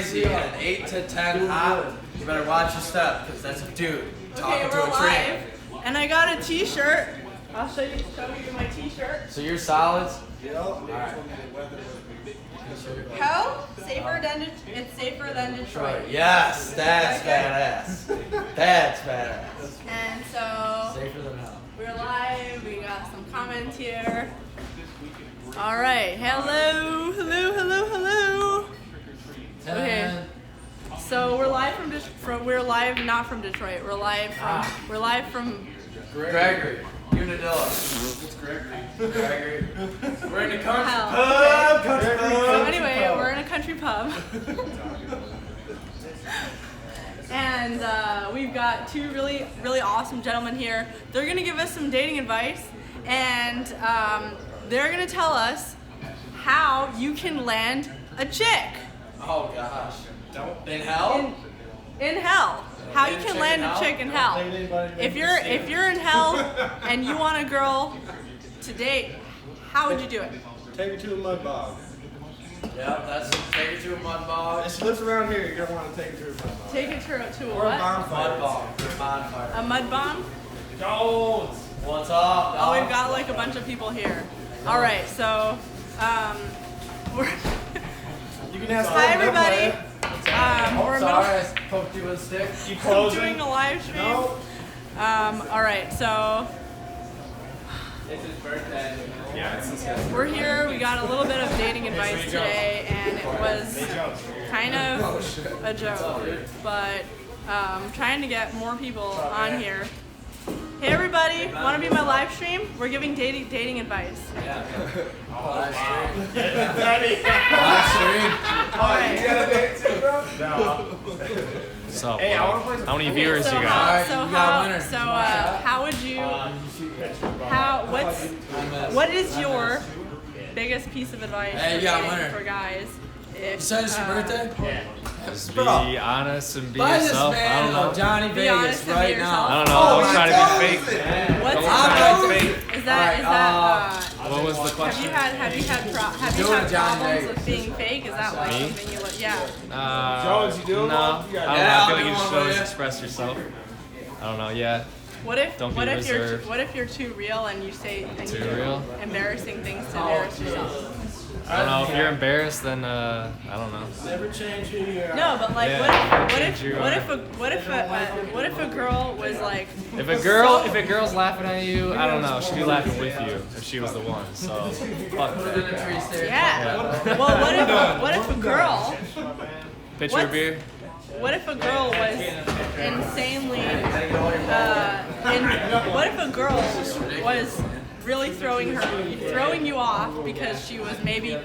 crazy and an 8 to 10 hop, you better watch your step because that's a dude talking to a tree. Live, and I got a T-shirt. I'll show you my T-shirt. So you're solids? Yep. All right. Hell, it's safer than Detroit. Yes, that's badass. That's badass. And so Safer than hell. we're live. We got some comments here. All right. Hello. Okay. So we're live we're live not from Detroit. We're live from Gregory. Unadilla. It's Gregory. We're in the country Hell. pub. So anyway, we're in a country pub. And we've got two really, really awesome gentlemen here. They're gonna give us some dating advice, and they're gonna tell us how you can land a chick. Oh gosh. In hell? In hell. How you can land a chick in hell. If you're in hell and you want a girl to date, how would you do it? Take her to a mud bog. Yep, that's take her to a mud bog. If she lives around here, you're gonna want to take her to a mud bog. Take it to a Or what? a bonfire. Mud bog. Bonfire. A mud bomb? Jones! What's up, Oh, dog? we've got like a bunch of people here. All right, so we're You can ask hi everybody. We're Sorry, I poked you with a stick. You doing a live stream. No. All right, so It's his birthday. Yeah, it's this guy. we're here. We got a little bit of dating advice today, and it was kind of a joke, but trying to get more people on here. Hey everybody, want to be my live stream? We're giving dating advice. Yeah. Live All right. You got a date too, bro? No. So, Hey, I want to play some. how many viewers So you got? Alright, you got a winner. how would you? What is your biggest piece of advice Hey, for, you got a dating winner. for guys? If, Besides your birthday? Just be Bro. honest and be Buy this yourself. I man don't know. Johnny Be Vegas honest and be right yourself. I now. don't know. Oh, Don't try to be fake. What's Don't I'm try to be fake. is that What was the have question? you had Doing Johnny problems Vegas. with being fake? Is that like Me? something you look? Yeah. Jones, you doing No. one? I You got- don't Yeah, know. I I'll feel like do you just one always with you. express yourself. I don't know. Yeah. What if Don't be what if reserved. you're too real and you say and Too you do real? embarrassing things to embarrass yourself? I don't know. If you're embarrassed, then I don't know. Never change who you are. No, but like Yeah, what change your- if a girl was like If a girl's laughing at you, I don't know. She'd be laughing with you if she was the one. So fuck In that. the tree stand. yeah. Well, what if a girl Picture What? of beer. what if a girl was insanely what if a girl was really throwing you off because she was maybe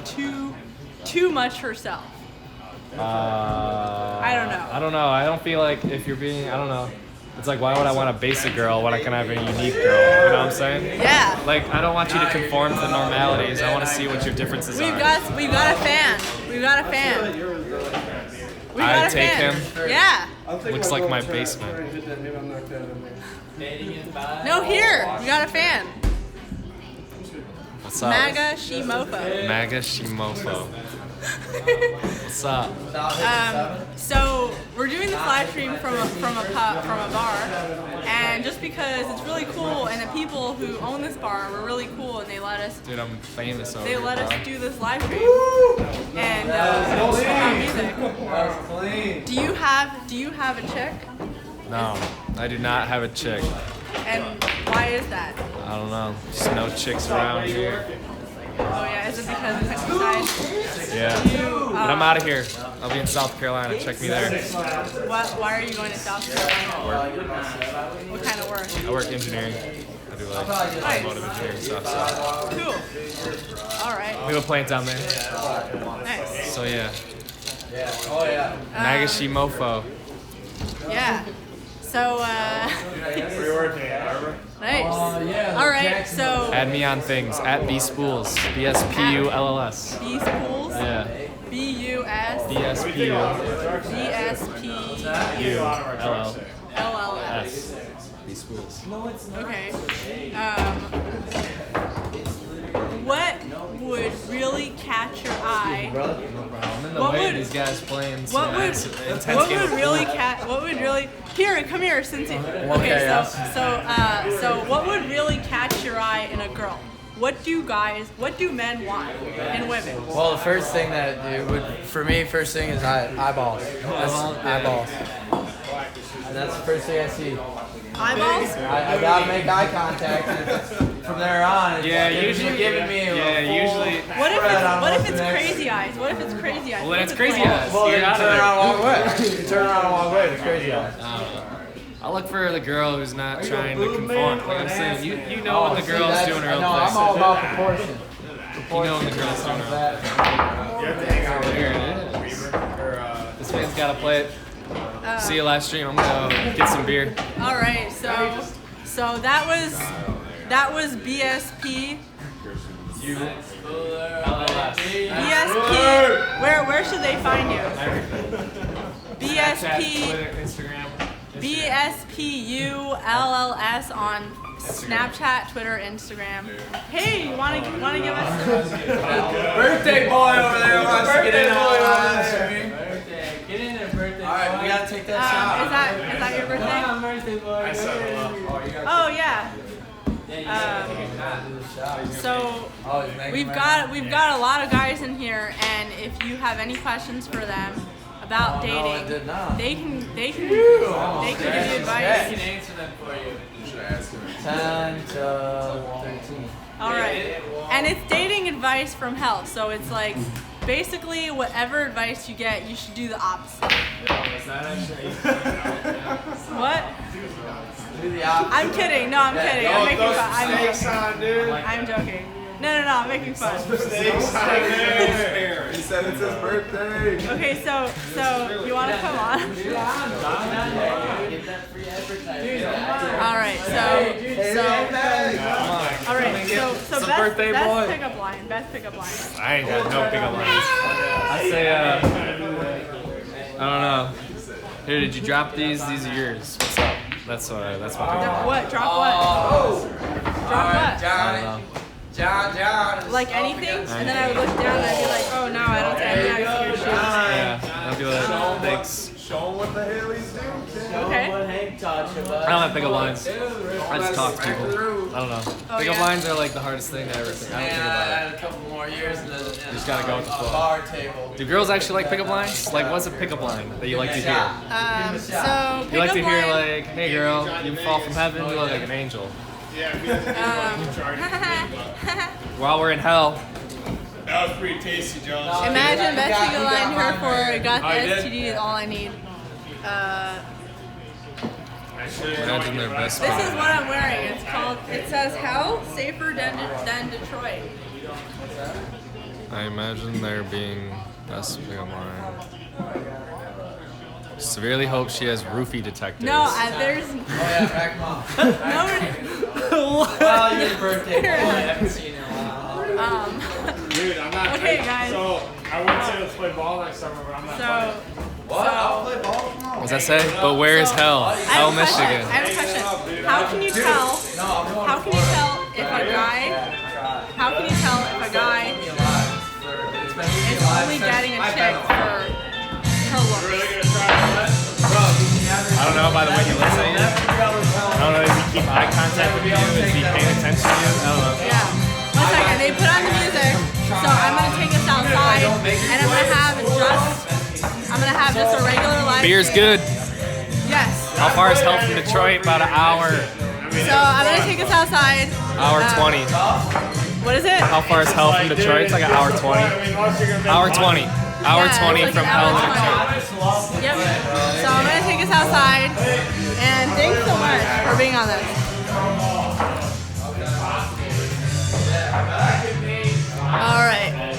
too much herself? I don't know. I don't know. I don't feel like if you're being, I don't know. It's like, why would I want a basic girl when I can have a unique girl? You know what I'm saying? Yeah. Like, I don't want you to conform to the normalities. I want to see what your differences We've are. got a fan. We've got a fan. We got I a take fan. him. Yeah. Looks like my basement. No, here. We got a fan. What's up? MAGA Shimofo. MAGA Shimofo. What's up? So we're doing this live stream from a bar, and just because it's really cool, and the people who own this bar were really cool, and they let us Dude, I'm famous over they here, let bro. us do this live stream and about music. That was clean. Do you have a chick? No, I do not have a chick. And why is that? I don't know. Just no chicks around here. Oh yeah, is it because of the countryside? Yeah. But I'm out of here. I'll be in South Carolina. Check me there. Why are you going to South Carolina? Work. What kind of work? I work engineering. I do like automotive engineering stuff. So. Cool. All right. We have a plant down there. Nice. So yeah. Oh yeah. MAGA Shimofo. Yeah. So We're working at Arbor. nice. Yeah. All right. So Add me on things at bspools. BSPULLS. B schools. Yeah. BUS. BSPULLS. BSPLLS. Bspools. Okay. would really catch your eye? I'm in the What way would- these guys playing What some would intense what game would of really pool. what would really come here since you, okay so what would really catch your eye in a girl? What do men want in women? Well, the first thing that it would, for me, first thing is eyeballs. That's eyeballs. And that's the first thing I see. Eyeballs? I gotta make eye contact. And from there on, it's usually giving me usually. What if it's crazy eyes? What if it's crazy eyes? Well, then it's What's crazy point? eyes. Well, You're then you out turn of it. around a long way. You turn around a long way. It's crazy eyes. I look for the girl who's not trying to conform. Like I'm saying, you know when the girl's doing her own No, thing. I'm all about proportion. You know when the girl's doing her own thing. There it is. This man's gotta play it. See you live stream. I'm gonna go get some beer. All right, so that was BSP. BSP. Where should they find you? BSP. Twitter, Instagram. BSPULLS on Snapchat, Twitter, Instagram. Hey, you wanna give us Birthday boy over there wants to get in on stream. Get in there, birthday. All right, we gotta take that shot. is that your birthday? Birthday boy. Oh yeah. So we've got a lot of guys in here, and if you have any questions for them about dating, they can give you advice. can answer them for you. 10 to 13. All right, and it's dating advice from hell. So it's like basically whatever advice you get, you should do the opposite. What? Do the opposite. I'm kidding. No, I'm kidding. I'm making fun. Snakes on, dude. I'm joking. No, I'm making fun. Snakes on there. He said it's his birthday. Okay, so you want to come on? All right, so birthday best boy. pickup line. Best pickup line. I ain't got no pickup lines. I say, I don't know. Here, did you drop these? These are yours. What's up? That's my pickup line. What? Drop what? Drop what? John. Like anything? And then I would look down and I'd be like, oh no, I don't say anything. I see your shoes. Yeah, I'll do it. Thanks. Show him what the hell he's doing, kid. Okay. I don't have pickup lines. I just talk to people. I don't know. Oh, Pickup yeah? lines are like the hardest thing to ever think. I don't think about it. had a couple more years and then you just gotta go with the flow. bar table. Do girls actually like pickup lines? Like, what's a pickup line that you like to hear? So You like to pickup hear line. like, hey girl, you fall from heaven, you look like an angel. While we're in hell, That was pretty tasty, John. Imagine best pickup line here for I got I the did. STD is all I need. imagine their best This is friend. what I'm wearing. It says hell safer than Detroit. I imagine there being best pickup line. Severely hope she has roofie detectors. No, there's Oh yeah, back him off. no. Well, your birthday boy. I haven't seen it in a while. Dude, I'm not. Okay, guys. So, I would say let's play ball next summer, but I'm not playing. What? I'll play ball tomorrow. What's that say? But where is hell? I Hell, have a question. Michigan. I have a question. How can you tell? How can you tell if a guy? How can you tell if a guy is only getting a chick for her looks? Really gonna try that? I don't know by the way he looks at you. I don't know if he keep eye contact with you. Is he paying attention to you? I don't know. Yeah. One second. They put on the music, so I'm gonna take us outside, and I'm gonna have just a regular live. Beer's stream. good. Yes. How far is hell from Detroit? About an hour. So I'm gonna take us outside. Hour 20. What is it? How far is hell from Detroit? It's like an hour 20. Hour 20. Hour Yeah, 20 it's like from an hell hour to 20. Detroit. Yep. So I'm gonna take us outside, and thanks so much for being on this. All right.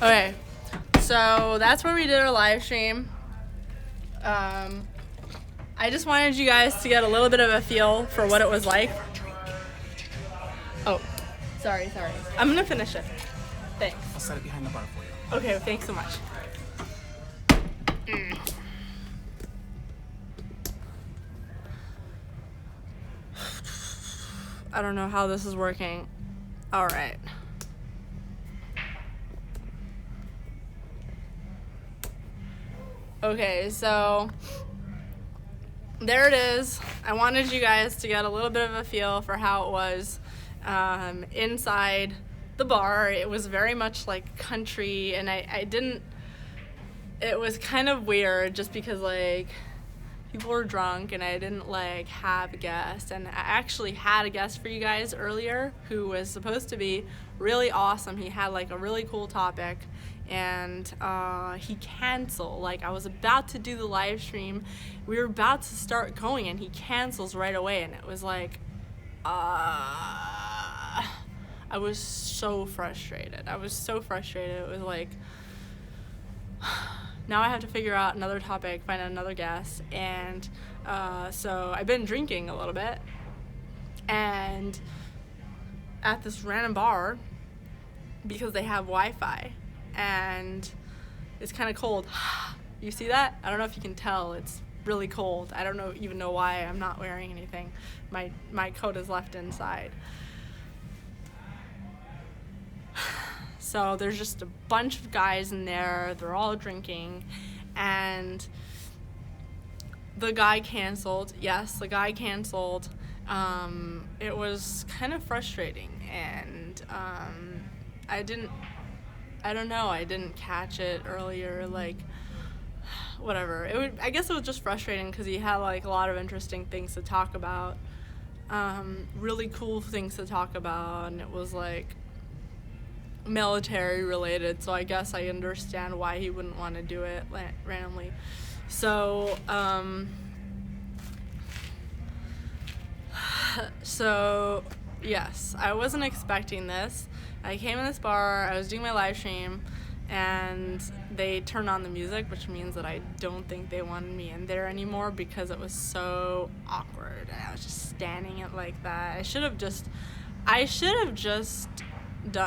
Okay. So that's where we did our live stream. I just wanted you guys to get a little bit of a feel for what it was like. Oh, sorry. I'm gonna finish it. Thanks. I'll set it behind the bar for you. Okay, thanks so much. I don't know how this is working. All right. Okay, so there it is. I wanted you guys to get a little bit of a feel for how it was inside the bar. It was very much like country, and I didn't, it was kind of weird just because like people were drunk and I didn't like have a guest, and I actually had a guest for you guys earlier who was supposed to be really awesome. He had like a really cool topic, and he canceled. Like I was about to do the live stream, we were about to start going, and he cancels right away, and it was like I was so frustrated. It was like now I have to figure out another topic, find another guest, and so I've been drinking a little bit, and at this random bar, because they have Wi-Fi, and it's kind of cold. You see that? I don't know if you can tell. It's really cold. I don't even know why I'm not wearing anything. My coat is left inside. So there's just a bunch of guys in there. They're all drinking, and the guy canceled. Yes, the guy canceled. It was kind of frustrating, and I didn't catch it earlier, like whatever. I guess it was just frustrating because he had like a lot of interesting things to talk about, really cool things to talk about, and it was like military related, so I guess I understand why he wouldn't want to do it randomly. So yes, I wasn't expecting this. I came in this bar, I was doing my live stream, and they turned on the music, which means that I don't think they wanted me in there anymore because it was so awkward, and I was just standing it like that. I should have just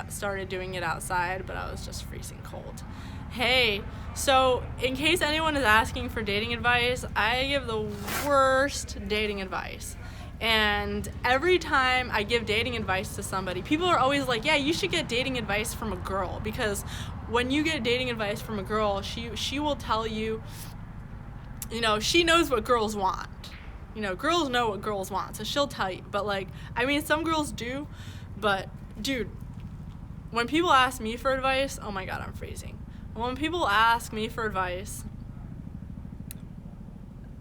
started doing it outside, but I was just freezing cold. Hey, so in case anyone is asking for dating advice, I give the worst dating advice. And every time I give dating advice to somebody, people are always like, yeah, you should get dating advice from a girl, because when you get dating advice from a girl, she will tell you, she knows what girls want. Girls know what girls want, so she'll tell you. But like, I mean, some girls do, but dude, when people ask me for advice, oh my God, I'm freezing. When people ask me for advice,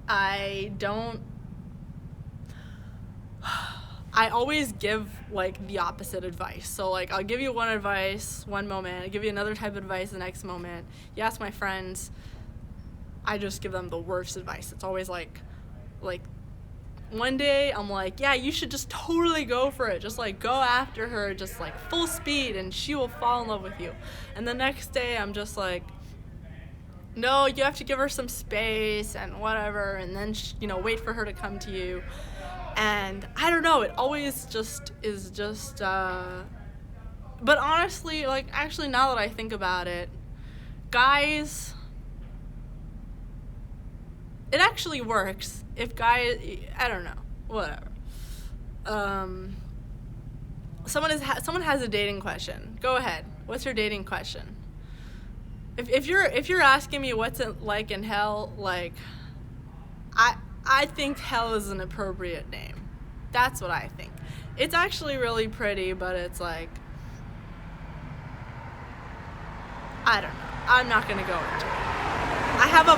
I always give like the opposite advice. So like I'll give you one advice one moment, I'll give you another type of advice the next moment. You ask my friends, I just give them the worst advice. It's always like one day I'm like, yeah, you should just totally go for it. Just like go after her, just like full speed, and she will fall in love with you. And the next day I'm just like, no, you have to give her some space and whatever, and then wait for her to come to you. And I don't know, it always just is just but honestly, like, actually now that I think about it, guys, it actually works. If guys, I don't know, whatever. Someone has a dating question. Go ahead. What's your dating question? If you're asking me what's it like in hell, like, I think hell is an appropriate name. That's what I think. It's actually really pretty, but it's like, I don't know. I'm not gonna go into it. I have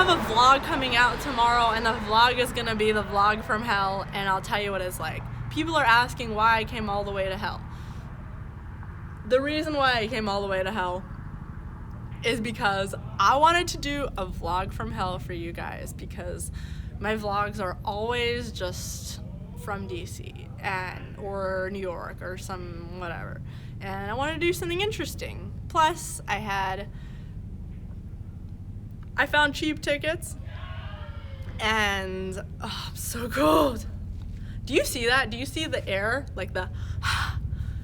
a vlog coming out tomorrow, and the vlog is gonna be the vlog from hell, and I'll tell you what it's like. People are asking why I came all the way to hell. The reason why I came all the way to hell is because I wanted to do a vlog from hell for you guys, because my vlogs are always just from DC or New York or some whatever, and I wanted to do something interesting. Plus I found cheap tickets, and I'm so cold. Do you see that? Do you see the air? Like the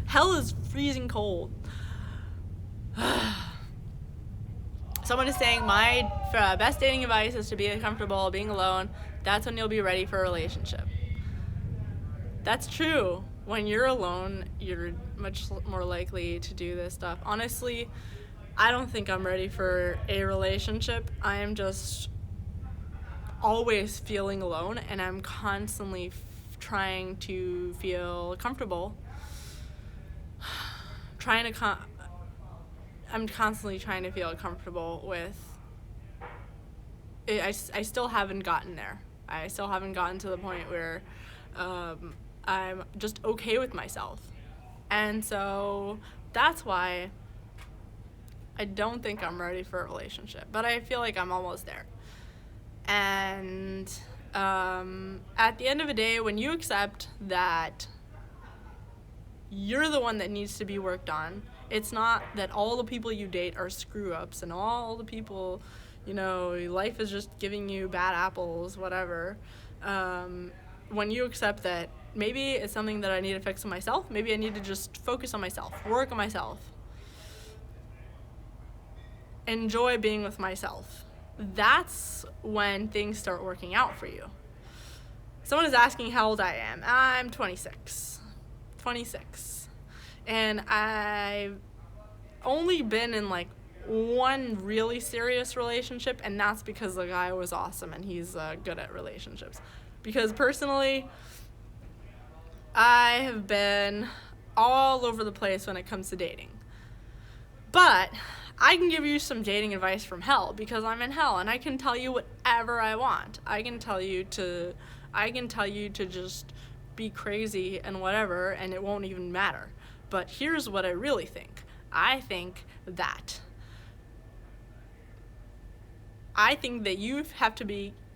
hell is freezing cold. Someone is saying my best dating advice is to be comfortable being alone. That's when you'll be ready for a relationship. That's true. when you're alone, you're much more likely to do this stuff. Honestly, I don't think I'm ready for a relationship. I am just always feeling alone, and I'm constantly trying to feel comfortable. I'm constantly trying to feel comfortable with it. I still haven't gotten there. I still haven't gotten to the point where I'm just okay with myself. And so that's why I don't think I'm ready for a relationship. But I feel like I'm almost there. And at the end of the day, when you accept that you're the one that needs to be worked on, it's not that all the people you date are screw-ups and all the people, life is just giving you bad apples, whatever. When you accept that maybe it's something that I need to fix on myself, maybe I need to just focus on myself, work on myself, enjoy being with myself, that's when things start working out for you. Someone is asking how old I am. I'm 26. And I've only been in like one really serious relationship, and that's because the guy was awesome and he's good at relationships. Because personally, I have been all over the place when it comes to dating. But I can give you some dating advice from hell, because I'm in hell and I can tell you whatever I want. I can tell you to just be crazy and whatever, and it won't even matter. But here's what I really think. I think that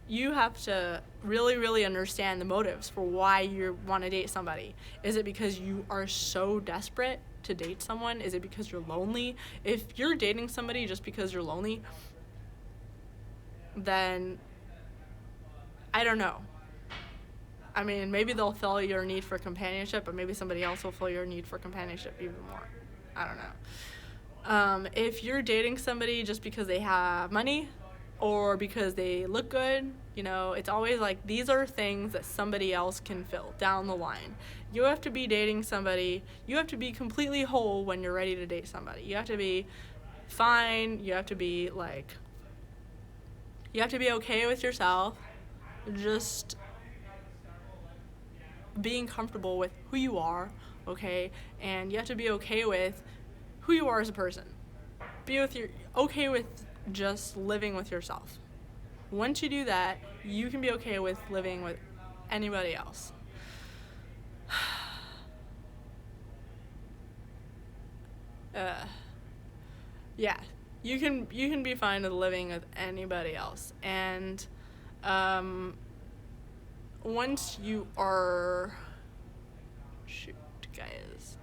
you have to really, really understand the motives for why you want to date somebody. Is it because you are so desperate to date someone? Is it because you're lonely? If you're dating somebody just because you're lonely, then I don't know. I mean, maybe they'll fill your need for companionship, but maybe somebody else will fill your need for companionship even more. I don't know. If you're dating somebody just because they have money or because they look good, it's always like these are things that somebody else can fill down the line. You have to be dating somebody. You have to be completely whole when you're ready to date somebody. You have to be fine. You have to be okay with yourself. Just being comfortable with who you are, okay? And you have to be okay with who you are as a person. Okay with just living with yourself. Once you do that, you can be okay with living with anybody else. Yeah, you can be fine with living with anybody else. And once you are, guys,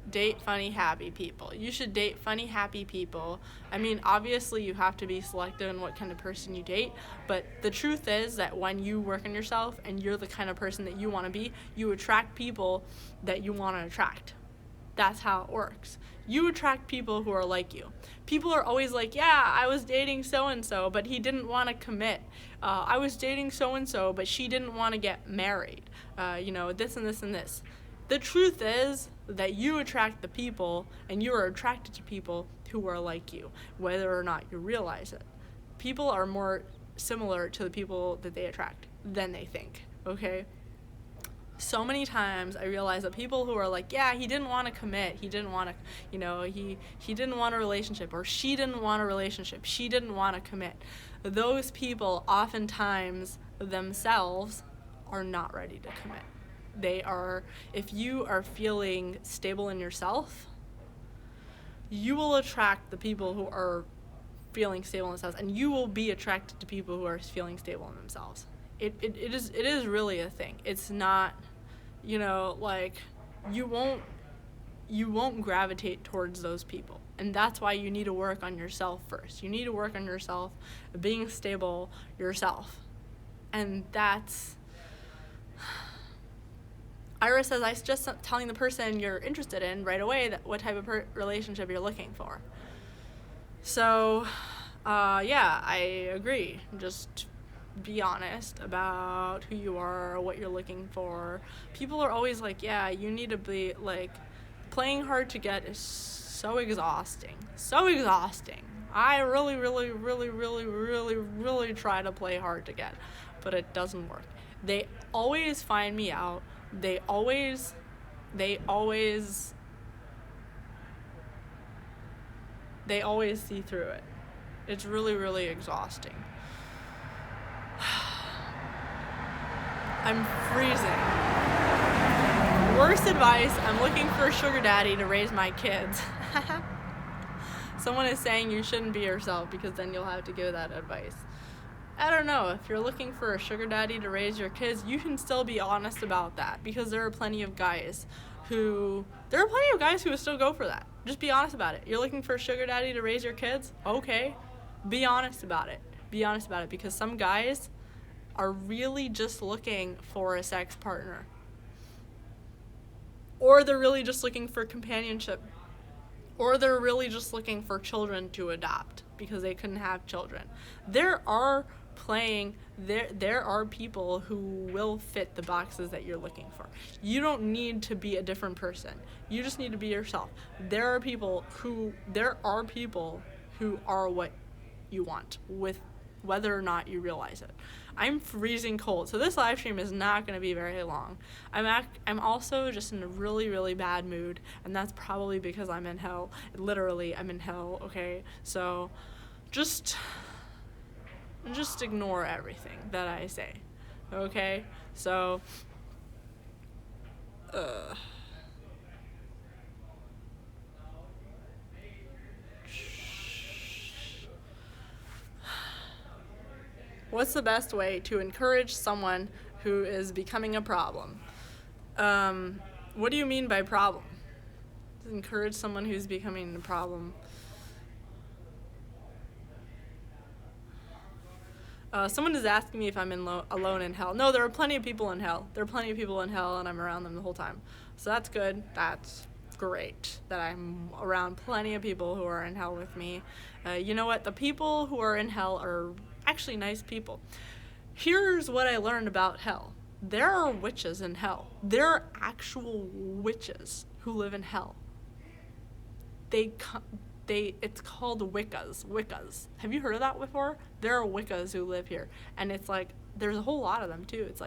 date funny, happy people. You should date funny, happy people. I mean, obviously you have to be selective in what kind of person you date, but the truth is that when you work on yourself and you're the kind of person that you want to be, you attract people that you want to attract. That's how it works. You attract people who are like you. People are always like, yeah, I was dating so-and-so, but he didn't want to commit. I was dating so-and-so, but she didn't want to get married. This and this and this. The truth is that you attract the people, and you are attracted to people who are like you, whether or not you realize it. People are more similar to the people that they attract than they think, okay? So many times I realize that people who are like, yeah, he didn't want to commit, he didn't want to, he didn't want a relationship, or she didn't want a relationship, she didn't want to commit. Those people oftentimes themselves are not ready to commit. If you are feeling stable in yourself, you will attract the people who are feeling stable in themselves, and you will be attracted to people who are feeling stable in themselves. It is really a thing. It's not, you won't gravitate towards those people. And that's why you need to work on yourself first. You need to work on yourself, being stable yourself. And that's, Ira says, I suggest telling the person you're interested in right away that what type of relationship you're looking for. So, yeah, I agree. Just be honest about who you are, what you're looking for. People are always like, yeah, you need to be, like, playing hard to get is so exhausting. So exhausting. I really, really, really, really, really, really try to play hard to get, but it doesn't work. They always find me out. They always see through it. It's really, really exhausting. I'm freezing. Worst advice, I'm looking for a sugar daddy to raise my kids. Someone is saying you shouldn't be yourself because then you'll have to give that advice. I don't know. If you're looking for a sugar daddy to raise your kids, you can still be honest about that, because there are plenty of guys who will still go for that. Just be honest about it. You're looking for a sugar daddy to raise your kids? Okay. Be honest about it. Be honest about it, because some guys are really just looking for a sex partner. Or they're really just looking for companionship. Or they're really just looking for children to adopt because they couldn't have children. There are people who will fit the boxes that you're looking for. You don't need to be a different person. You just need to be yourself. There are people who are what you want, with whether or not you realize it. I'm freezing cold, so this live stream is not going to be very long. I'm also just in a really, really bad mood, and that's probably because I'm in hell. Literally, I'm in hell, okay? So just ignore everything that I say, okay? So, what's the best way to encourage someone who is becoming a problem? What do you mean by problem? To encourage someone who's becoming a problem. Someone is asking me if I'm alone in hell. No, there are plenty of people in hell. There are plenty of people in hell, and I'm around them the whole time. So that's good. That's great that I'm around plenty of people who are in hell with me. You know what? The people who are in hell are actually nice people. Here's what I learned about hell. There are witches in hell. There are actual witches who live in hell. It's called Wiccas. Have you heard of that before? There are Wiccas who live here, and it's like there's a whole lot of them too. It's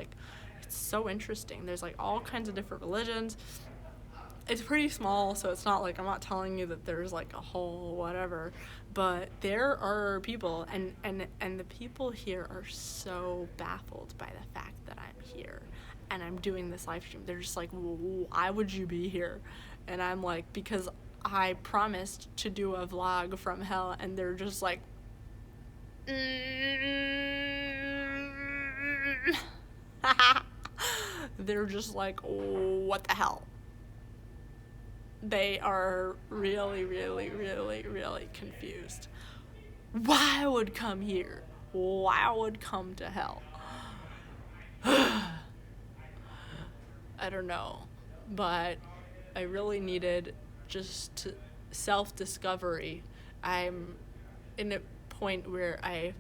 so interesting. There's like all kinds of different religions. It's pretty small, so it's not like I'm not telling you that there's like a whole whatever, but there are people, and the people here are so baffled by the fact that I'm here and I'm doing this live stream. They're just like, why would you be here? And I'm like, because I promised to do a vlog from hell, and they're just like, they're just like, what the hell? They are really, really, really, really confused. Why would come here? Why would come to hell? I don't know, but I really needed just self-discovery. I'm in a point where I've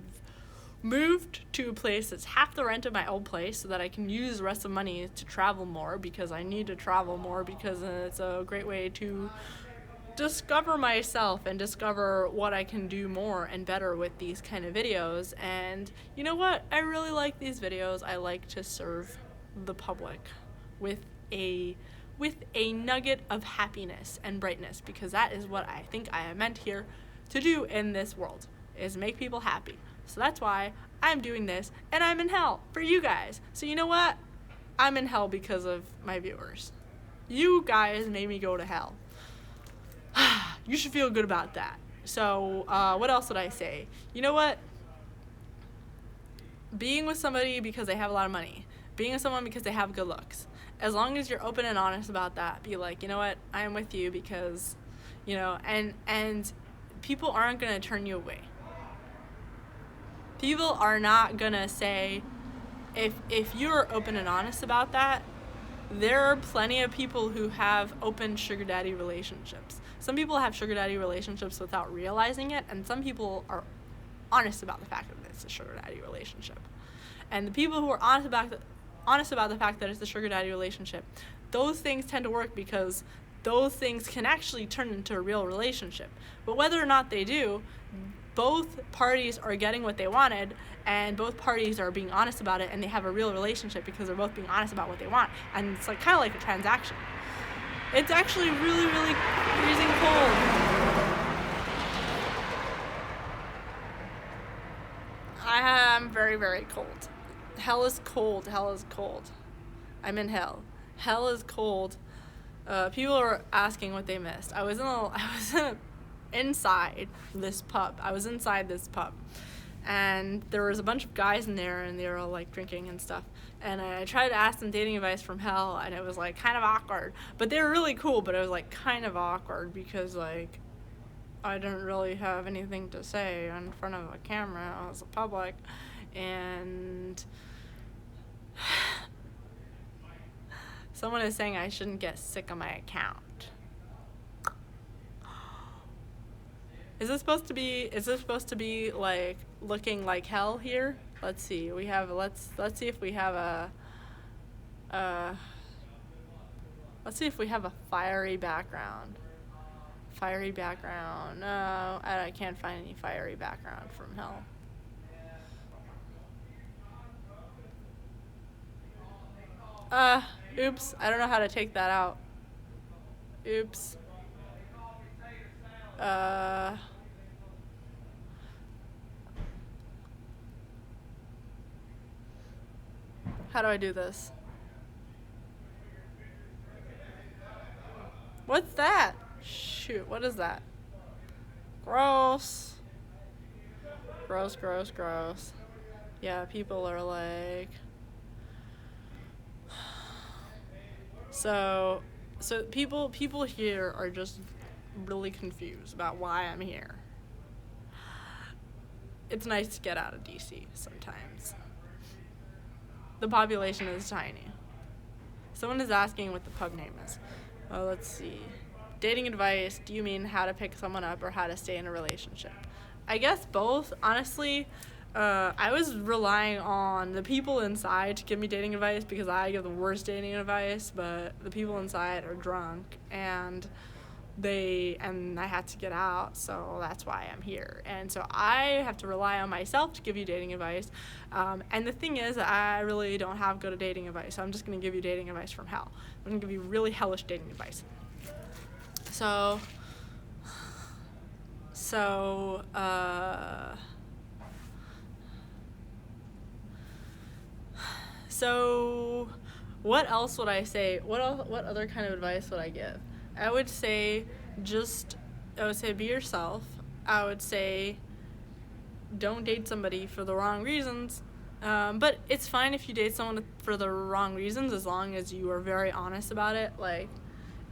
moved to a place that's half the rent of my old place so that I can use the rest of the money to travel more, because I need to travel more, because it's a great way to discover myself and discover what I can do more and better with these kind of videos. And you know what? I really like these videos. I like to serve the public with a nugget of happiness and brightness, because that is what I think I am meant here to do in this world, is make people happy. So that's why I'm doing this, and I'm in hell for you guys. So you know what? I'm in hell because of my viewers. You guys made me go to hell. You should feel good about that. So what else would I say? You know what? Being with somebody because they have a lot of money. Being with someone because they have good looks. As long as you're open and honest about that, be like, you know what? I am with you because, you know, and people aren't going to turn you away. People are not going to say, if you're open and honest about that, there are plenty of people who have open sugar daddy relationships. Some people have sugar daddy relationships without realizing it, and some people are honest about the fact that it's a sugar daddy relationship. And the people who are honest about the fact that it's a sugar daddy relationship, those things tend to work because those things can actually turn into a real relationship. But whether or not they do, both parties are getting what they wanted, and both parties are being honest about it, and they have a real relationship because they're both being honest about what they want. And it's like kind of like a transaction. It's actually really, really freezing cold. I am very, very cold. Hell is cold. Hell is cold. I'm in hell. Hell is cold. People are asking what they missed. I was inside this pub. And there was a bunch of guys in there, and they were all like drinking and stuff. And I tried to ask them dating advice from hell, and it was like kind of awkward. But they were really cool, but it was like kind of awkward because like I didn't really have anything to say in front of a camera. I was public, and someone is saying I shouldn't get sick on my account. Is this supposed to be like looking like hell here? Let's see. Let's see if we have a fiery background. Fiery background. No, I can't find any fiery background from hell. Oops. I don't know how to take that out. Oops. How do I do this? What's that? Shoot, what is that? Gross. Gross, gross, gross. Yeah, people are like... So people here are just really confused about why I'm here. It's nice to get out of DC sometimes. The population is tiny. Someone is asking what the pub name is. Oh, let's see. Dating advice, do you mean how to pick someone up or how to stay in a relationship? I guess both. Honestly, I was relying on the people inside to give me dating advice because I give the worst dating advice, but the people inside are drunk and I had to get out, so that's why I'm here. And so I have to rely on myself to give you dating advice. And the thing is, I really don't have good dating advice, so I'm just going to give you dating advice from hell. I'm going to give you really hellish dating advice. So what else would I say? What other kind of advice would I give? I would say be yourself. I would say don't date somebody for the wrong reasons. But it's fine if you date someone for the wrong reasons as long as you are very honest about it. Like,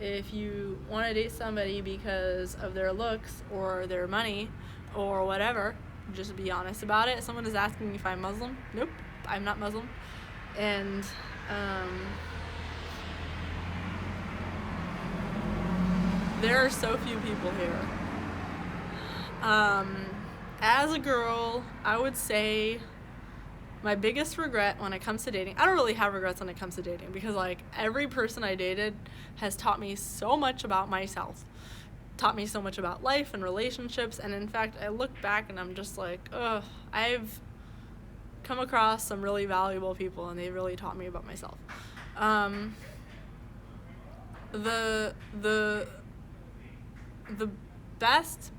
if you want to date somebody because of their looks or their money or whatever, just be honest about it. Someone is asking if I'm Muslim. Nope, I'm not Muslim. And there are so few people here. As a girl, I would say my biggest regret when it comes to dating, I don't really have regrets when it comes to dating because like every person I dated has taught me so much about myself, taught me so much about life and relationships. And in fact, I look back and I'm just like, I've come across some really valuable people and they really taught me about myself. The best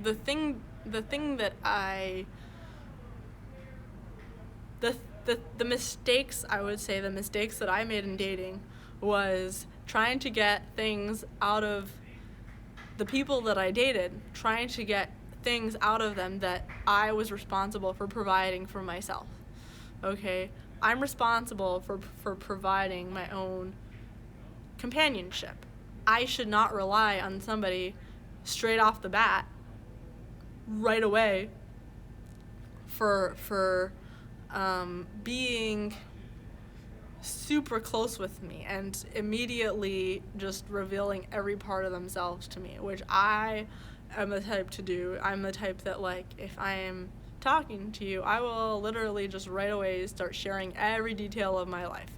the thing that the mistakes, I would say, the mistakes that I made in dating was trying to get things out of the people that I dated, trying to get things out of them that I was responsible for providing for myself. Okay? I'm responsible for providing my own companionship. I should not rely on somebody straight off the bat, right away, for being super close with me and immediately just revealing every part of themselves to me, which I am the type to do. I'm the type that, like, if I am talking to you, I will literally just right away start sharing every detail of my life.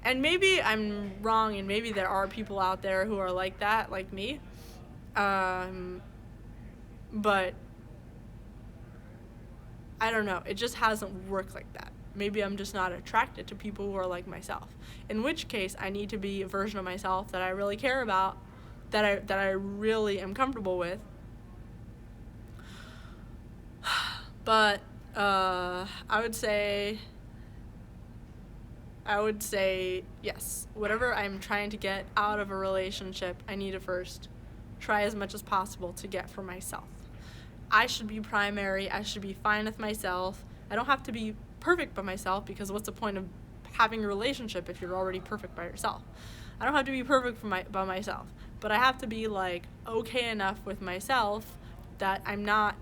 And maybe I'm wrong, and maybe there are people out there who are like that, like me. But I don't know. It just hasn't worked like that. Maybe I'm just not attracted to people who are like myself. In which case, I need to be a version of myself that I really care about, that I really am comfortable with. But I would say yes. Whatever I'm trying to get out of a relationship, I need to first try as much as possible to get for myself. I should be primary. I should be fine with myself. I don't have to be perfect by myself, because what's the point of having a relationship if you're already perfect by yourself? I don't have to be perfect by myself, but I have to be like okay enough with myself that I'm not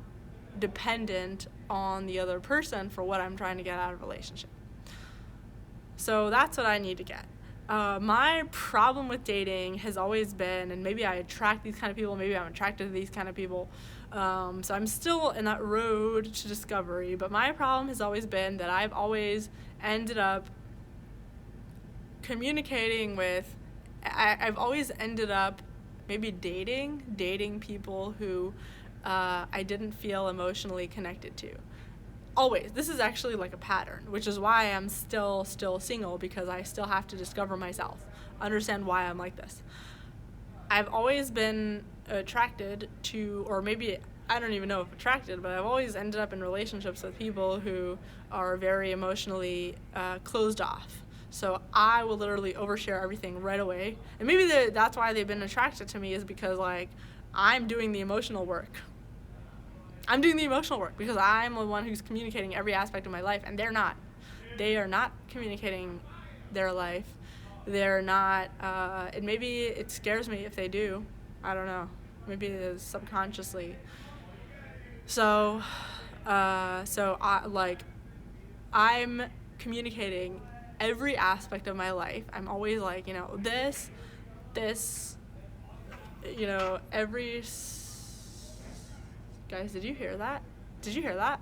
dependent on the other person for what I'm trying to get out of a relationship. So that's what I need to get. My problem with dating has always been, and maybe I attract these kind of people, maybe I'm attracted to these kind of people, so I'm still in that road to discovery, but my problem has always been that I've always ended up communicating with, I've always ended up maybe dating people who I didn't feel emotionally connected to. Always. This is actually like a pattern, which is why I'm still single, because I still have to discover myself, understand why I'm like this. I've always been attracted to, or maybe I don't even know if attracted, but I've always ended up in relationships with people who are very emotionally closed off. So I will literally overshare everything right away. And maybe that's why they've been attracted to me, is because like I'm doing the emotional work. I'm doing the emotional work because I'm the one who's communicating every aspect of my life, and they're not. They are not communicating their life. They're not, and maybe it scares me if they do. I don't know. Maybe it is subconsciously. So I'm communicating every aspect of my life. I'm always like, this, every... Guys, did you hear that? Did you hear that?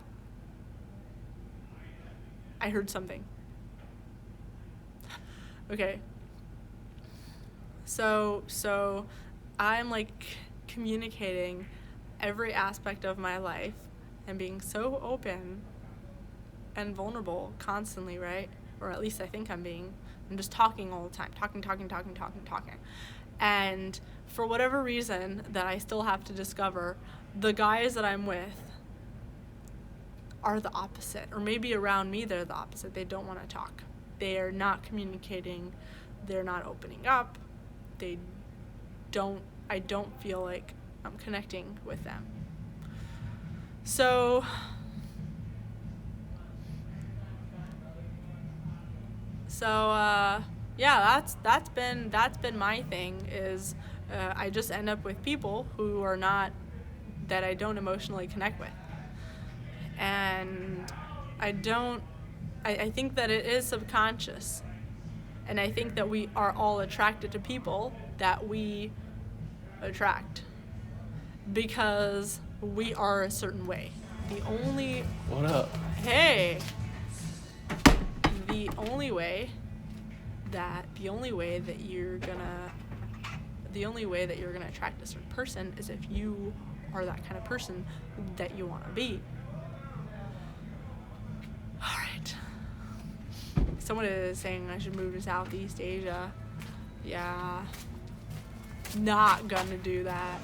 I heard something. Okay. So I'm like communicating every aspect of my life and being so open and vulnerable constantly, right? Or at least I think I'm just talking all the time. Talking. And for whatever reason that I still have to discover, the guys that I'm with are the opposite. Or maybe around me they're the opposite. They don't want to talk. They are not communicating. They're not opening up. I don't feel like I'm connecting with them. So yeah, that's been my thing, is I just end up with people who are not, that I don't emotionally connect with. And I think that it is subconscious. And I think that we are all attracted to people that we attract because we are a certain way. What up? Hey! The only way that you're gonna attract a certain person is if you are that kind of person that you want to be. All right. Someone is saying I should move to Southeast Asia. Yeah. Not gonna do that.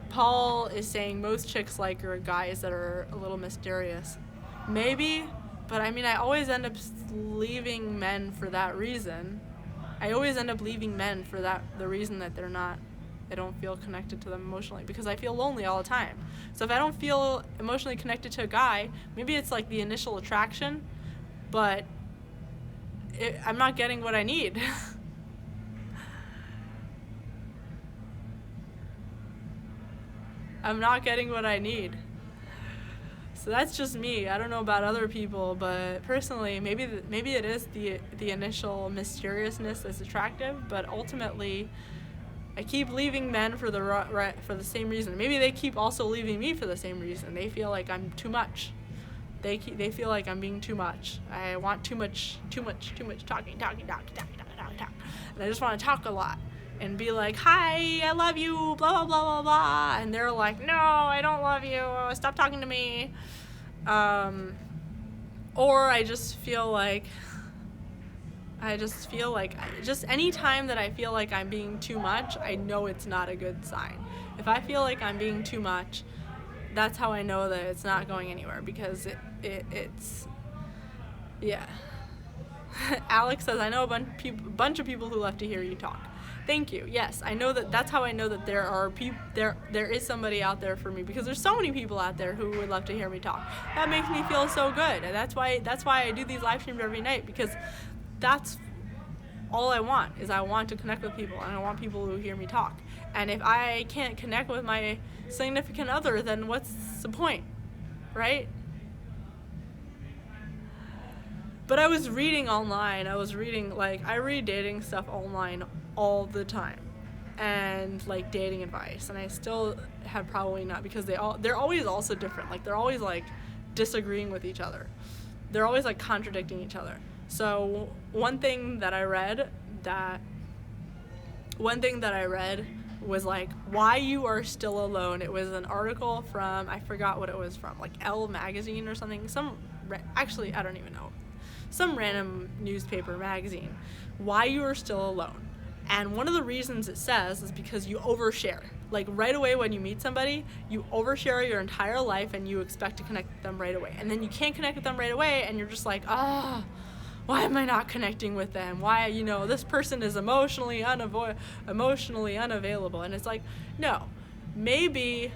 Paul is saying most chicks like are guys that are a little mysterious. Maybe, but I mean, I always end up leaving men for that reason. I always end up leaving men for the reason that I don't feel connected to them emotionally, because I feel lonely all the time. So if I don't feel emotionally connected to a guy, maybe it's like the initial attraction, but I'm not getting what I need. I'm not getting what I need. So that's just me. I don't know about other people, but personally, maybe it is the initial mysteriousness that's attractive, but ultimately, I keep leaving men for the same reason. Maybe they keep also leaving me for the same reason. They feel like I'm too much. They feel like I'm being too much. I want too much talking. And I just want to talk a lot and be like, hi, I love you, blah, blah, blah, blah, blah. And they're like, no, I don't love you. Stop talking to me. Or I just feel like just any time that I feel like I'm being too much, I know it's not a good sign. If I feel like I'm being too much, that's how I know that it's not going anywhere, because it's yeah. Alex says, I know a bunch of people who love to hear you talk. Thank you. Yes, I know that's how I know that there is somebody out there for me, because there's so many people out there who would love to hear me talk. That makes me feel so good. And that's why I do these live streams every night, because that's all I want, is I want to connect with people, and I want people who hear me talk. And if I can't connect with my significant other, then what's the point, right? But I was reading online. I read dating stuff online all the time, and like dating advice, and I still have probably not, because they're always also different. Like, they're always like disagreeing with each other. They're always like contradicting each other. So one thing that I read was like, why you are still alone. It was an article from, I forgot what it was from, like Elle magazine or something. Actually, I don't even know. Some random newspaper magazine. Why you are still alone. And one of the reasons it says is because you overshare. Like, right away when you meet somebody, you overshare your entire life and you expect to connect with them right away. And then you can't connect with them right away, and you're just like, why am I not connecting with them? Why, this person is emotionally unavailable. And it's like, no, maybe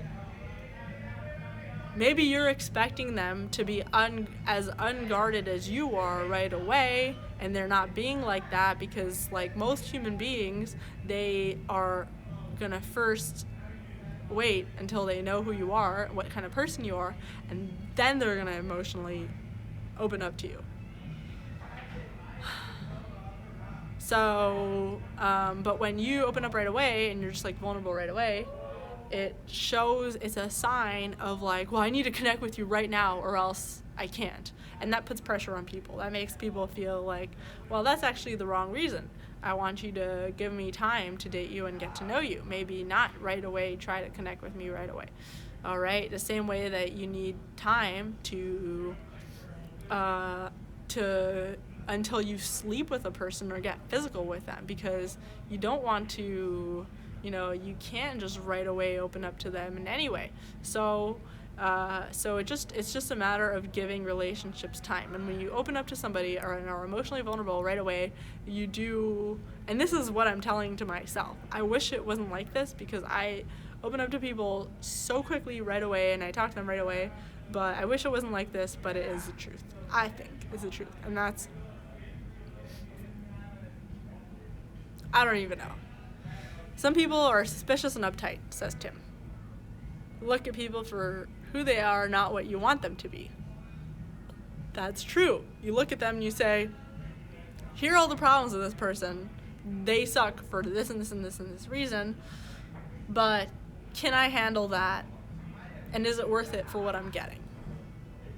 you're expecting them to be as unguarded as you are right away, and they're not being like that, because like most human beings, they are gonna first wait until they know who you are, what kind of person you are, and then they're gonna emotionally open up to you. So, but when you open up right away and you're just like vulnerable right away, it's a sign of like, well, I need to connect with you right now or else I can't. And that puts pressure on people. That makes people feel like, well, that's actually the wrong reason. I want you to give me time to date you and get to know you. Maybe not right away try to connect with me right away. All right? The same way that you need time to until you sleep with a person or get physical with them, because you don't want to, you can't just right away open up to them in any way. So it's just a matter of giving relationships time. And when you open up to somebody or are emotionally vulnerable right away, you do, and this is what I'm telling to myself. I wish it wasn't like this, because I open up to people so quickly right away and I talk to them right away, but I wish it wasn't like this, but it is the truth. I think it's the truth. And I don't even know. Some people are suspicious and uptight, says Tim. Look at people for who they are, not what you want them to be. That's true. You look at them and you say, here are all the problems with this person. They suck for this and this and this and this reason, but can I handle that? And is it worth it for what I'm getting?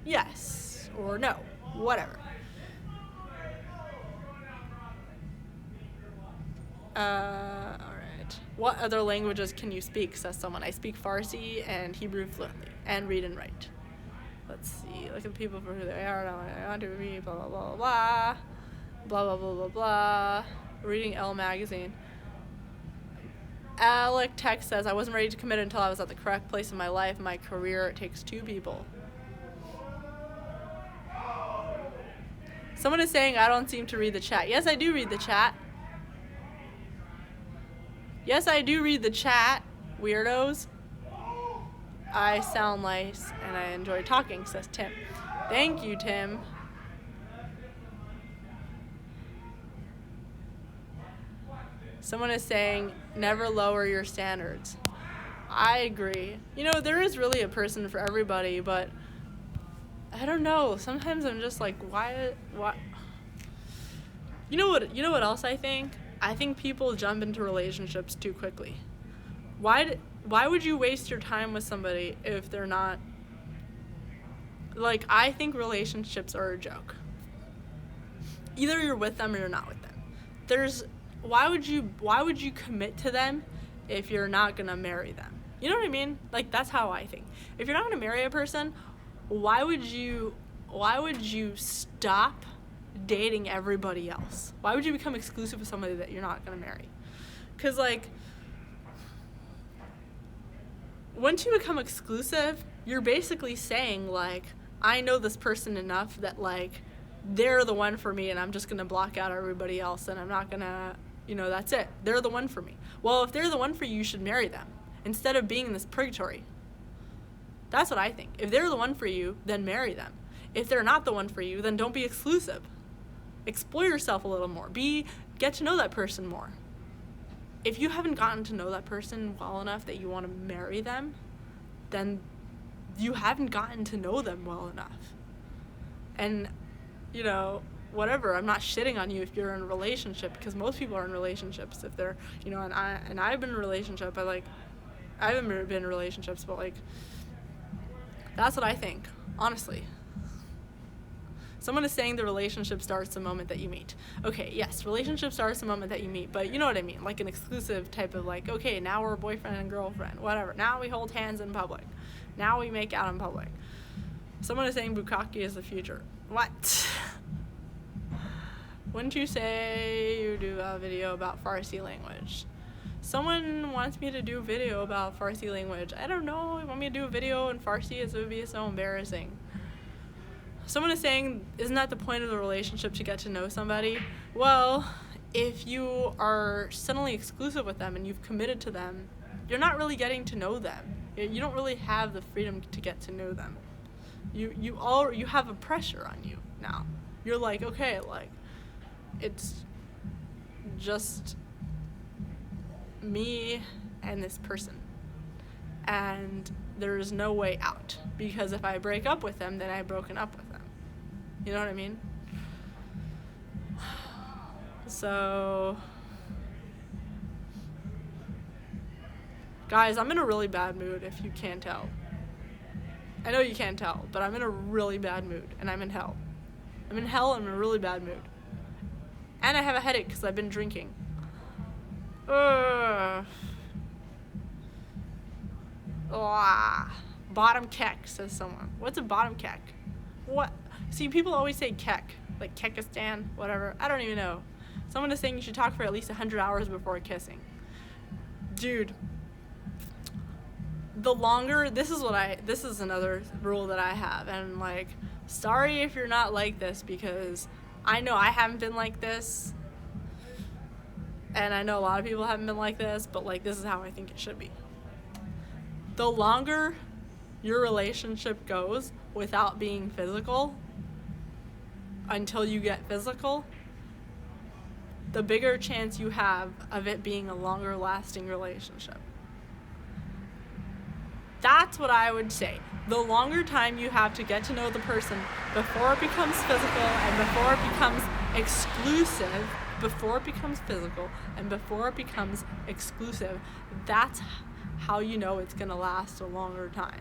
Yes or no, whatever. Alright. What other languages can you speak, says someone. I speak Farsi and Hebrew fluently, and read and write. Let's see. Look at people for who they are. I want to be blah, blah, blah, blah. Blah, blah, blah, blah, blah. Reading Elle magazine. Alec Tech says, I wasn't ready to commit until I was at the correct place in my life. My career, it takes two people. Someone is saying, I don't seem to read the chat. Yes, I do read the chat. Yes, I do read the chat, weirdos. I sound nice and I enjoy talking, says Tim. Thank you, Tim. Someone is saying, never lower your standards. I agree. There is really a person for everybody, but I don't know. Sometimes I'm just like, why? You know what else I think? I think people jump into relationships too quickly. Why would you waste your time with somebody if they're not, like, I think relationships are a joke. Either you're with them or you're not with them. Why would you commit to them if you're not going to marry them? You know what I mean? Like, that's how I think. If you're not going to marry a person, why would you stop dating everybody else? Why would you become exclusive with somebody that you're not going to marry? Because, like, once you become exclusive, you're basically saying, like, I know this person enough that, like, they're the one for me and I'm just going to block out everybody else and I'm not going to, that's it. They're the one for me. Well, if they're the one for you, you should marry them instead of being in this purgatory. That's what I think. If they're the one for you, then marry them. If they're not the one for you, then don't be exclusive. Explore yourself a little more. Get to know that person more. If you haven't gotten to know that person well enough that you want to marry them, then you haven't gotten to know them well enough. And, whatever, I'm not shitting on you if you're in a relationship, because most people are in relationships if they're, and I've been in a relationship. I haven't been in relationships, but, like, that's what I think, honestly. Someone is saying the relationship starts the moment that you meet. Okay, yes, relationship starts the moment that you meet, but you know what I mean, like an exclusive type of, like, okay, now we're boyfriend and girlfriend, whatever. Now we hold hands in public. Now we make out in public. Someone is saying bukkake is the future. What? Wouldn't you say you do a video about Farsi language? Someone wants me to do a video about Farsi language. I don't know. You want me to do a video in Farsi? It would be so embarrassing. Someone is saying, isn't that the point of the relationship, to get to know somebody? Well, if you are suddenly exclusive with them and you've committed to them, you're not really getting to know them. You don't really have the freedom to get to know them. You have a pressure on you now. You're like, okay, like, it's just me and this person. And there's no way out. Because if I break up with them, then I've broken up with them. You know what I mean? So, guys, I'm in a really bad mood if you can't tell. I know you can't tell, but I'm in a really bad mood, and I'm in hell. I'm in hell and I'm in a really bad mood. And I have a headache because I've been drinking. Bottom kek, says someone. What's a bottom kek? What? See, people always say kek, like Kekistan, whatever. I don't even know. Someone is saying you should talk for at least 100 hours before kissing. Dude, the longer, this is another rule that I have, and, like, sorry if you're not like this, because I know I haven't been like this, and I know a lot of people haven't been like this, but, like, this is how I think it should be. The longer your relationship goes without being physical, until you get physical, the bigger chance you have of it being a longer lasting relationship. That's what I would say. The longer time you have to get to know the person before it becomes physical and before it becomes exclusive, before it becomes physical and before it becomes exclusive, that's how you know it's going to last a longer time.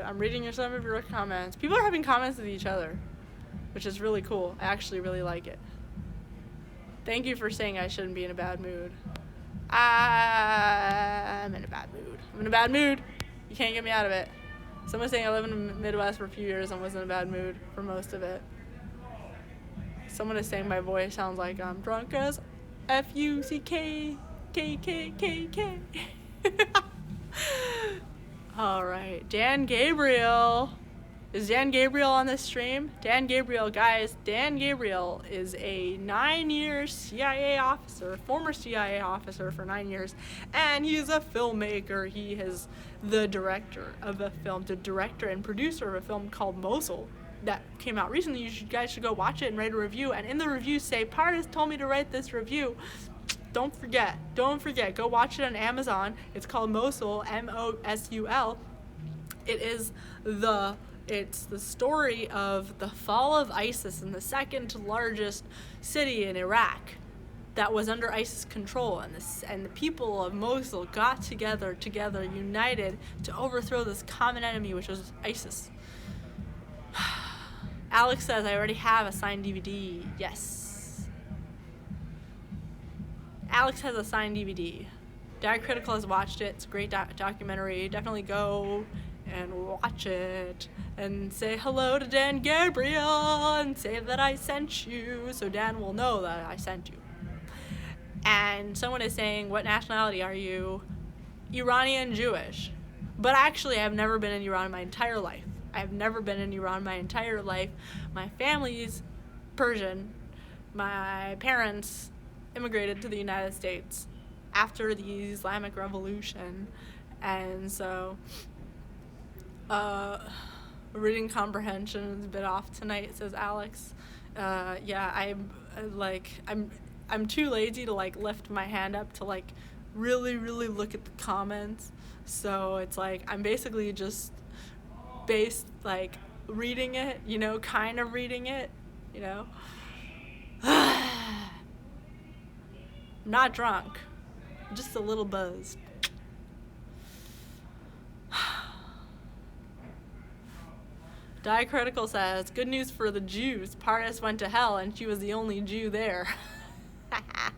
I'm reading some of your comments. People are having comments with each other, which is really cool. I actually really like it. Thank you for saying I shouldn't be in a bad mood. I'm in a bad mood. I'm in a bad mood. You can't get me out of it. Someone's saying I lived in the Midwest for a few years and was in a bad mood for most of it. Someone is saying my voice sounds like I'm drunk as Fuck. Alright, Dan Gabriel. Is Dan Gabriel on this stream? Dan Gabriel, guys, Dan Gabriel is a 9-year CIA officer, former CIA officer for 9 years, and he's a filmmaker. He is the director of a film, the director and producer of a film called Mosul. that came out recently. You guys should go watch it and write a review. And in the review, say, Pardes told me to write this review. Don't forget. Go watch it on Amazon. It's called Mosul, Mosul. It's the story of the fall of ISIS in the second largest city in Iraq that was under ISIS control, and the people of Mosul got together, united to overthrow this common enemy, which was ISIS. Alex says, I already have a signed DVD. Yes. Alex has a signed DVD. Diacritical has watched it. It's a great documentary. Definitely go and watch it. And say hello to Dan Gabriel and say that I sent you, so Dan will know that I sent you. And someone is saying, what nationality are you? Iranian Jewish. But actually, I've never been in Iran my entire life. My family's Persian. My parents immigrated to the United States after the Islamic Revolution. And so, reading comprehension is a bit off tonight, says Alex. I'm too lazy to lift my hand up to really look at the comments. So it's I'm basically just reading it, kind of reading it, Not drunk, just a little buzzed. Diacritical says, good news for the Jews. Pardes went to hell and she was the only Jew there. I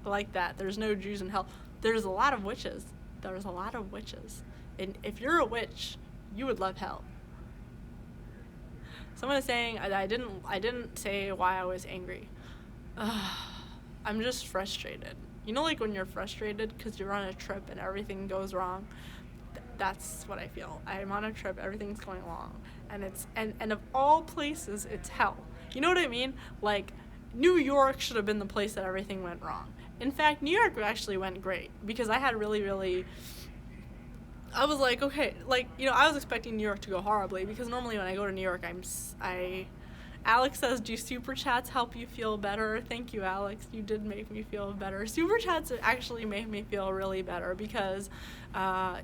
like that. There's no Jews in hell. There's a lot of witches. And if you're a witch, you would love hell. Someone is saying I didn't say why I was angry. I'm just frustrated. When you're frustrated because you're on a trip and everything goes wrong. That's what I feel. I'm on a trip, everything's going wrong, and of all places, it's hell. You know what I mean? New York should have been the place that everything went wrong. In fact, New York actually went great because I had really. I was okay, I was expecting New York to go horribly because normally when I go to New York, Alex says, do super chats help you feel better? Thank you, Alex. You did make me feel better. Super chats actually make me feel really better because, I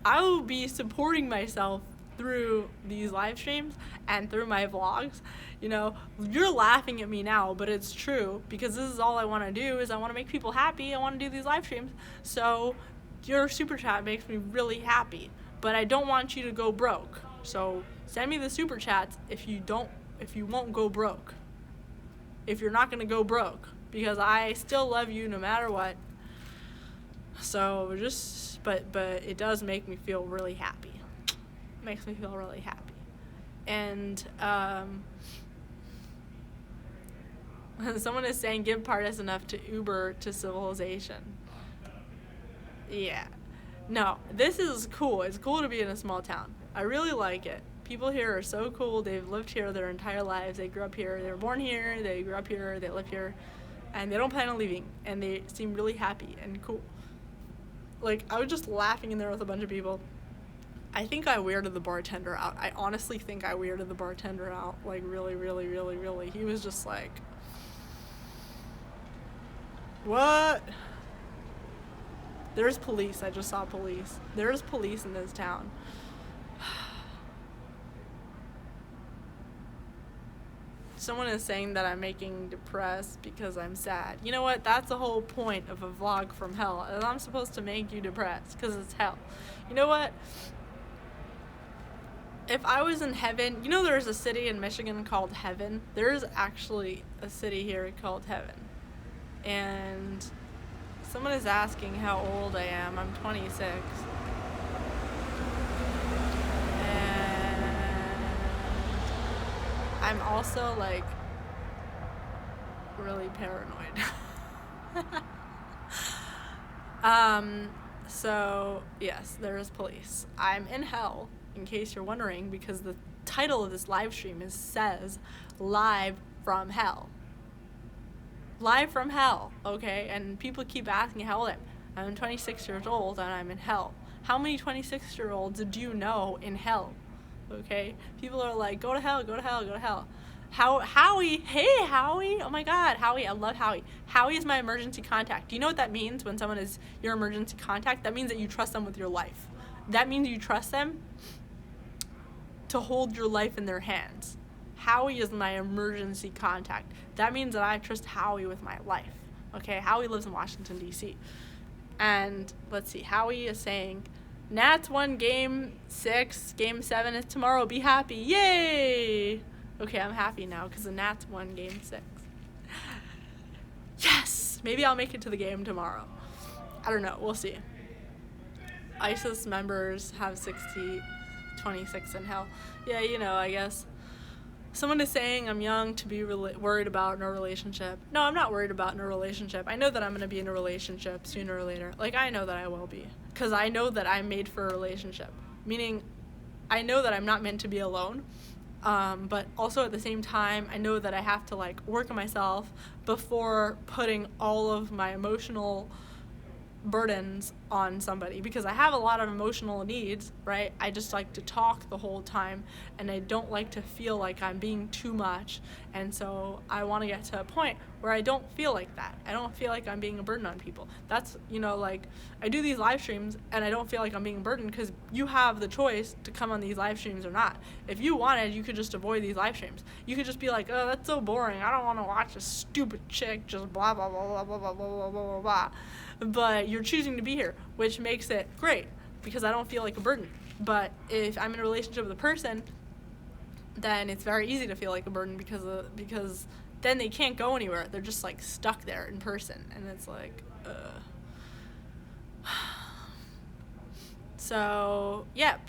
will be supporting myself through these live streams and through my vlogs. You're laughing at me now, but it's true because this is all I want to do is I want to make people happy. I want to do these live streams. So your super chat makes me really happy, but I don't want you to go broke. So send me the super chats if you won't go broke. If you're not going to go broke, because I still love you no matter what. So but it does make me feel really happy. Makes me feel really happy. And someone is saying give Pardes enough to Uber to civilization. Yeah. No, this is cool. It's cool to be in a small town. I really like it. People here are so cool. They've lived here their entire lives. They grew up here. They were born here. They grew up here. They live here. And they don't plan on leaving. And they seem really happy and cool. I was just laughing in there with a bunch of people. I think I weirded the bartender out. I honestly think I weirded the bartender out. Really. He was just what? There's police. I just saw police. There's police in this town. Someone is saying that I'm making depressed because I'm sad. You know what? That's the whole point of a vlog from hell. And I'm supposed to make you depressed because it's hell. You know what? If I was in heaven, there's a city in Michigan called Heaven. There's actually a city here called Heaven. And someone is asking how old I am. I'm 26. I'm also really paranoid. So yes, there is police. I'm in hell, in case you're wondering, because the title of this live stream says live from hell. Live from hell, okay? And people keep asking how old I am. I'm 26 years old and I'm in hell. How many 26-year-olds do you know in hell? okay? People are like, go to hell, go to hell, go to hell. Howie, hey Howie, oh my god, Howie, I love Howie. Howie is my emergency contact. Do you know what that means when someone is your emergency contact? That means that you trust them with your life. That means you trust them to hold your life in their hands. Howie is my emergency contact. That means that I trust Howie with my life. Okay, Howie lives in Washington, D.C. And let's see, Howie is saying, Nats won game 6, game 7 is tomorrow, be happy, yay! Okay, I'm happy now because the Nats won game 6. Yes! Maybe I'll make it to the game tomorrow. I don't know, we'll see. ISIS members have 26 in hell. Yeah, you know, I guess. Someone is saying I'm young to be worried about no relationship. No, I'm not worried about no relationship. I know that I'm going to be in a relationship sooner or later. Like, I know that I will be. Because I know that I'm made for a relationship. Meaning, I know that I'm not meant to be alone. But also at the same time, I know that I have to, like, work on myself before putting all of my emotional burdens on somebody, because I have a lot of emotional needs, right? I just like to talk the whole time, and I don't like to feel like I'm being too much, and so I want to get to a point where I don't feel like that. I don't feel like I'm being a burden on people. That's, you know, like, I do these live streams, and I don't feel like I'm being a burden because you have the choice to come on these live streams or not. If you wanted, you could just avoid these live streams. You could just be like, oh, that's so boring. I don't want to watch a stupid chick just blah, blah, blah, blah, blah, blah, blah, blah, blah, blah. But you're choosing to be here, which makes it great because I don't feel like a burden. But if I'm in a relationship with a person, then it's very easy to feel like a burden because then they can't go anywhere. They're just like stuck there in person, and it's like, So, yep.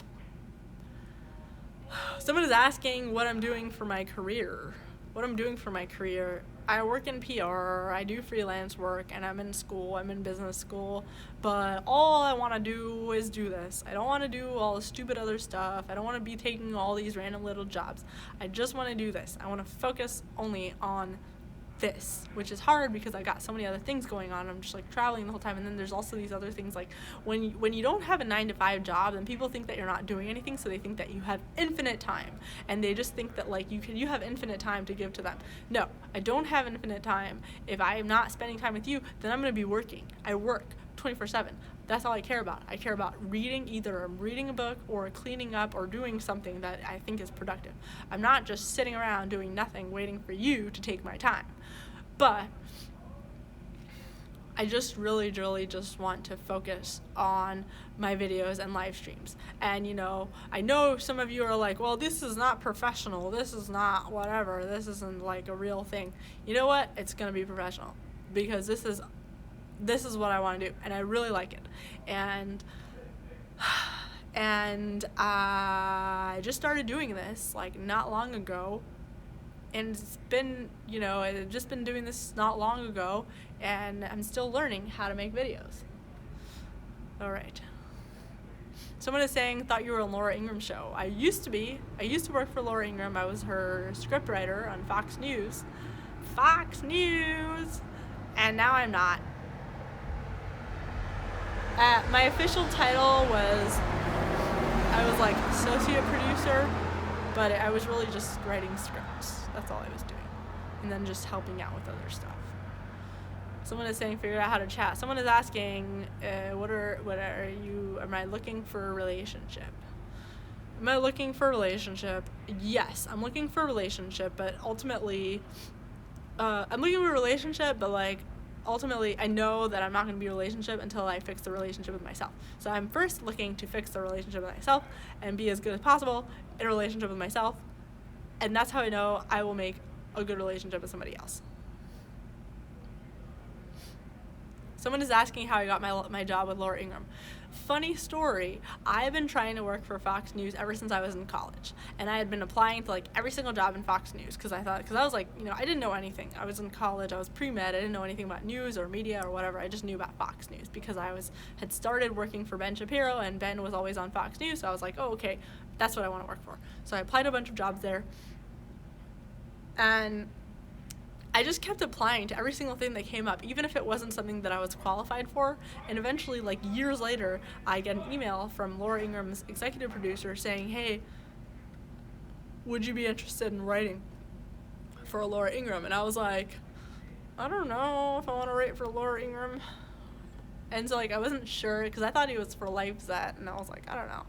Someone is asking what I'm doing for my career. What I'm doing for my career. I work in PR, I do freelance work, and I'm in school, I'm in business school, but all I want to do is do this. I don't want to do all the stupid other stuff. I don't want to be taking all these random little jobs. I just want to do this. I want to focus only on this, which is hard because I got so many other things going on. I'm just like traveling the whole time, and then there's also these other things like when you don't have a 9-to-5 job, then people think that you're not doing anything, so they think that you have infinite time, and they just think that like you have infinite time to give to them. No, I don't have infinite time. If I am not spending time with you, then I'm going to be working. I work 24/7. That's all I care about. I care about reading. Either I'm reading a book or cleaning up or doing something that I think is productive. I'm not just sitting around doing nothing waiting for you to take my time. But I just really just want to focus on my videos and live streams. And, you know, I know some of you are like, well, this is not professional. This is not whatever. This isn't like a real thing. You know what? It's going to be professional because this is what I want to do, and I really like it. And I just started doing this like not long ago, and it's been, you know, I've just been doing this not long ago, and I'm still learning how to make videos. All right. Someone is saying, thought you were on Laura Ingram's show. I used to work for Laura Ingram. I was her scriptwriter on Fox News. And now I'm not. My official title was, I was like associate producer, but I was really just writing scripts. That's all I was doing. And then just helping out with other stuff. Someone is saying, figure out how to chat. Someone is asking, am I looking for a relationship? Am I looking for a relationship? Yes, I'm looking for a relationship, but ultimately, ultimately, I know that I'm not going to be in a relationship until I fix the relationship with myself. So I'm first looking to fix the relationship with myself and be as good as possible in a relationship with myself. And that's how I know I will make a good relationship with somebody else. Someone is asking how I got my job with Laura Ingram. Funny story, I've been trying to work for Fox News ever since I was in college, and I had been applying to like every single job in Fox News because I was like, you know, I didn't know anything. I was in college, I was pre-med, I didn't know anything about news or media or whatever. I just knew about Fox News because had started working for Ben Shapiro, and Ben was always on Fox News, so I was like, oh, okay, that's what I want to work for. So I applied to a bunch of jobs there, and I just kept applying to every single thing that came up, even if it wasn't something that I was qualified for. And eventually, like years later, I get an email from Laura Ingram's executive producer saying, hey, would you be interested in writing for Laura Ingraham? And I was like, I don't know if I want to write for Laura Ingraham. And so, like, I wasn't sure, because I thought he was for LifeZet, and I was like, I don't know.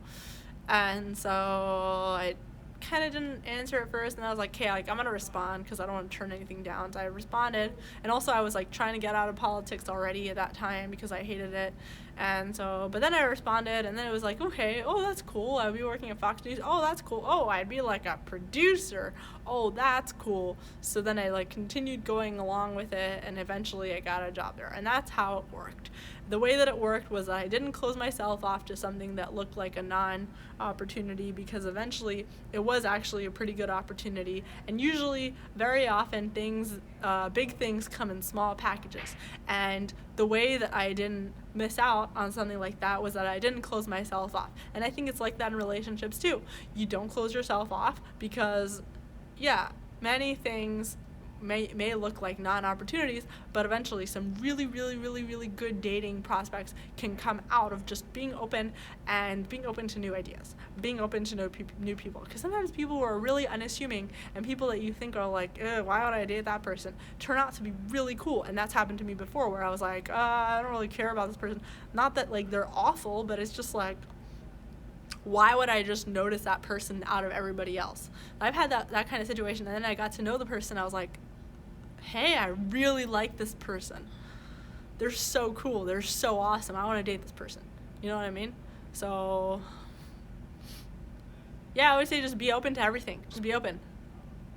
And so I kind of didn't answer at first, and I was like, okay, like, I'm going to respond, because I don't want to turn anything down. So I responded, and also I was, like, trying to get out of politics already at that time, because I hated it. And so, but then I responded, and then it was like, okay, oh, that's cool. I'd be working at Fox News. Oh, that's cool. Oh, I'd be like a producer. Oh, that's cool. So then I like continued going along with it, and eventually I got a job there. And that's how it worked. The way that it worked was that I didn't close myself off to something that looked like a non-opportunity, because eventually it was actually a pretty good opportunity. And usually, very often, big things come in small packages. And the way that I didn't miss out on something like that was that I didn't close myself off. And I think it's like that in relationships too. You don't close yourself off, because yeah, many things may look like non-opportunities, but eventually some really, really, really, really good dating prospects can come out of just being open, and being open to new ideas, being open to new people. Because sometimes people who are really unassuming, and people that you think are like, why would I date that person, turn out to be really cool. And that's happened to me before, where I was like, I don't really care about this person. Not that like they're awful, but it's just like, why would I just notice that person out of everybody else? I've had that kind of situation, and then I got to know the person. I was like, hey, I really like this person. They're so cool. They're so awesome. I want to date this person. You know what I mean? So, yeah, I would say just be open to everything. Just be open.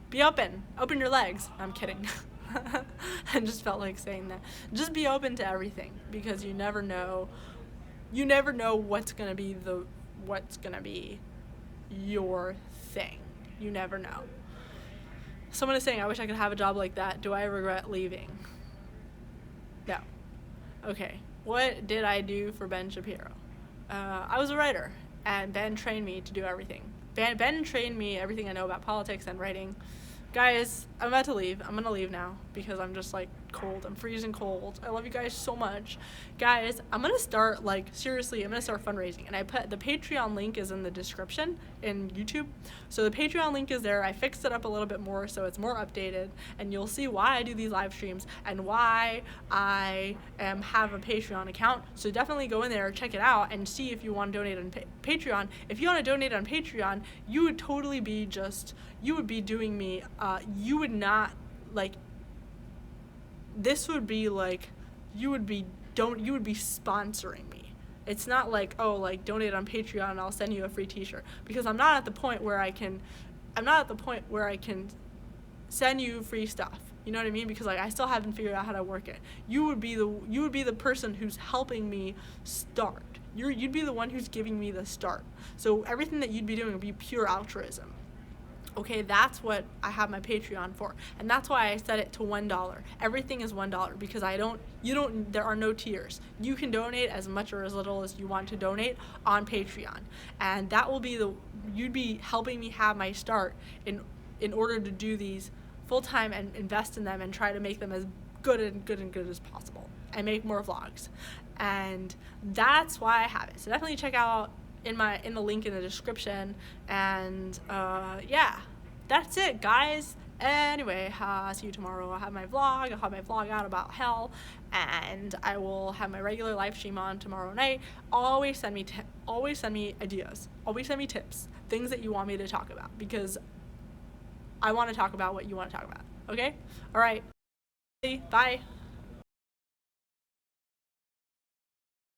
Be open. Open your legs. I'm kidding. I just felt like saying that. Just be open to everything, because you never know. You never know what's gonna be your thing. You never know. Someone is saying, I wish I could have a job like that. Do I regret leaving? No. Okay. What did I do for Ben Shapiro? I was a writer, and Ben trained me to do everything. Ben trained me everything I know about politics and writing. Guys, I'm about to leave. I'm going to leave now, because I'm just like cold. I'm freezing cold. I love you guys so much. Guys, I'm going to start, like, seriously, I'm going to start fundraising. And I put the Patreon link is in the description in YouTube. So the Patreon link is there. I fixed it up a little bit more so it's more updated. And you'll see why I do these live streams and why I have a Patreon account. So definitely go in there, check it out, and see if you want to donate on Patreon. If you want to donate on Patreon, you would totally be you would be doing me, you would not, like, this would be like, you would be sponsoring me. It's not like, oh, like, donate on Patreon and I'll send you a free t-shirt, because I'm not at the point where I can send you free stuff. You know what I mean? Because like I still haven't figured out how to work it. You would be the person who's helping me start. You'd be the one who's giving me the start. So everything that you'd be doing would be pure altruism. Okay, that's what I have my Patreon for. And that's why I set it to $1. Everything is $1, because there are no tiers. You can donate as much or as little as you want to donate on Patreon. And that will be you'd be helping me have my start in order to do these full time and invest in them and try to make them as good as possible and make more vlogs. And that's why I have it. So definitely check out in the link in the description. And yeah, that's it, guys. Anyway, see you tomorrow. I'll have my vlog out about hell, and I will have my regular live stream on tomorrow night. Always send me ideas. Always send me tips, things that you want me to talk about, because I want to talk about what you want to talk about. Okay? All right. Bye.